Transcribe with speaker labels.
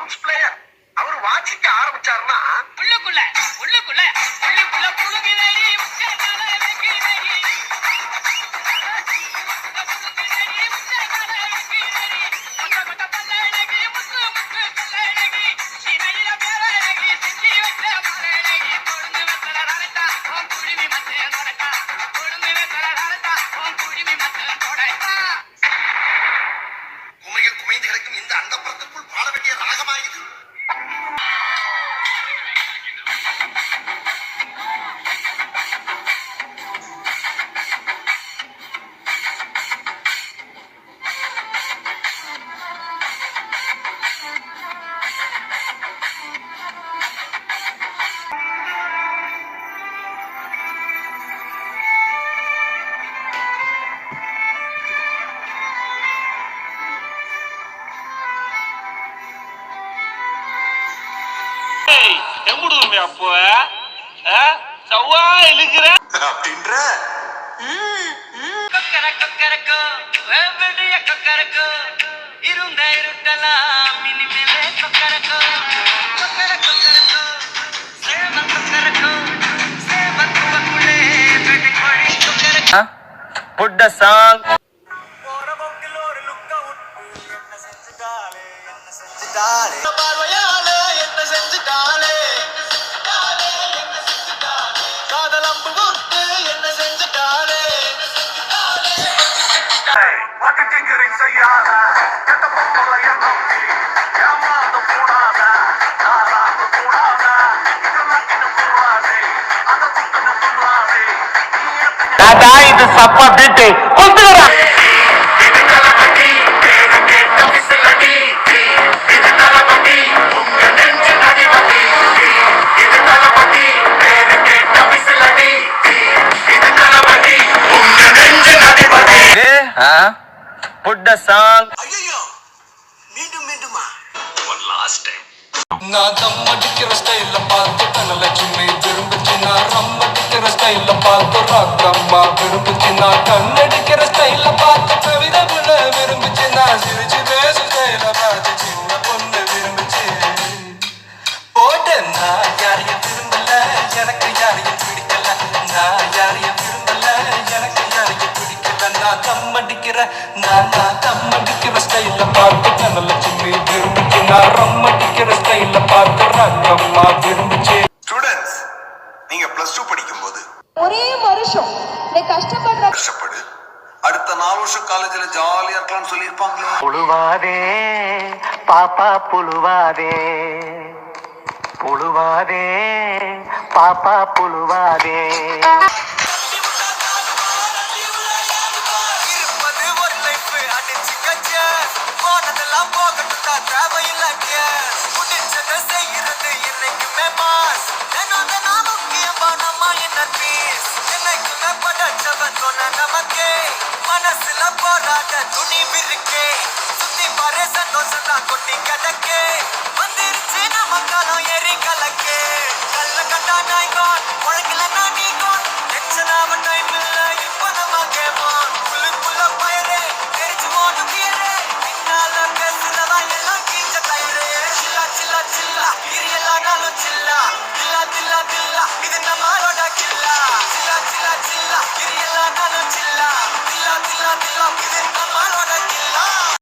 Speaker 1: Drums player. அவர் வாசிக்க ஆரம்பிச்சாருன்னா உள்ளுக்குள்ள உள்ளுக்குள்ள உள்ளுக்குள்ள புழுகுதடி உச்சந்தலை வைக்கிறடி. புழுகுதடி உச்சந்தலை வைக்கிறடி. கொட்ட கொட்ட பல்லழகி முத்து முத்து கல்லழகி. சினையில பேரழகி சிந்தி வச்ச மலழகி. கொழுந்து வெத்தல ரரட்டா உன் குடிமி மச்சன் தொடட்டா. கொழுந்து வெத்தல ரரட்டா உன் குடிமி மச்சன் தொடட்டா. குமையில் குமைந்து கிடக்கும் இந்த அண்டபுரத்திற்குள் பாட வேண்டிய ராகமாயுது. எம்புடுமே அப்போ சவ்வா இழுக்கிற அப்படின்ற கொக்கரக்கோ வெவ்விடிய கொக்கரக்கோ இருந்த இருட்டலாம் இனிமேலே கொக்கரக்கோ கொக்கரக்கோ சேவல் கொக்கரக்கோ சேவல் குவக்குள்ளே வெடி கோழி கொக்கரக்கோ புட்ட சாங் போற போக்கில் ஒரு லுக்க விட்டு என்ன செஞ்சுட்டாலே பார்வையாலே என்ன செஞ்சுட்டாலே காதலம்பு கொடுத்து என்ன செஞ்சுட்டாலே பட்டு டிங்கரி செய்யாத கெட்ட பொம்பளை நம்பி ஏமாந்த கூடாத நாராக கூடாத இதெல்லாம் கூடாதே அந்த துக்கன துள்ளாதே தாத்தா இது சப்பா பீட்டு கொண்டுறா Put the song. ஐயோ மீண்டும் மீண்டுமா one last time. நான் தம் அடிக்கிற ஸ்டைல்ல பார்த்து தனலட்சுமி விரும்புச்சு. நான் ரம் அடிக்கிற ஸ்டைல்ல பார்த்து ராக்கம்மா விரும்புச்சு. நான் கண்ணடிக்கிற ஸ்டைல்ல பார்த்து கவிதை புள்ள விரும்புச்சு. நான் சிரிச்சு பேசு ஸ்டைல பார்த்து சின்ன பொண்ணு விரும்புச்சு. போட்டு நான் யாரையும் விரும்பல எனக்கு யாரையும் பிடிக்கல. நான் யாரையும் விரும்பல எனக்கு யாரையும் பிடிக்கல. நான் தம் அடிக்கிற நான் தம் அடிக்கிற ஸ்டைல பார்த்து தனலட்சுமி விரும்புச்சு. நான் ரம் அடிக்கிற ஸ்டைல பார்த்து ராக்கம்மா விரும்புச்சு. ஸ்டூடண்ட்ஸ், நீங்க +2 படிக்கும் போது
Speaker 2: ஒரே வருஷம் நீ கஷ்டப்படு
Speaker 1: அடுத்த 4 வருஷம் காலேஜ்ல ஜாலியா இருக்கலாம்னு சொல்லியிருப்பாங்களே.
Speaker 3: புழுவாதே பாப்பா புழுவாதே புழுவாதே பாப்பா புழுவாதே.
Speaker 1: இருப்பது ஒரு லைஃப் அடிச்சுக்கச்ச போனதெல்லாம் போகட்டுட்டா தேவையில்ல கேஸ். முடிச்சதை செய்யறது என்னைக்குமே மாஸ். என்னோட முக்கியமானமா என்ன பீஸ். என்னைக்குமே படைச்சவன் சொன்ன நமக்கே மனசுல போராட துணிவிருக்கே. சுத்தி பாரு சந்தோஷம் தான் கொட்டி கிடக்கே. வந்துருச்சு நம்ம காலம் ஏறி கலக்கே. கல்ல கண்டா நாய்கோன் உழைக்கல நான் நீ கோன் டென்ஷன் ஆவட்டை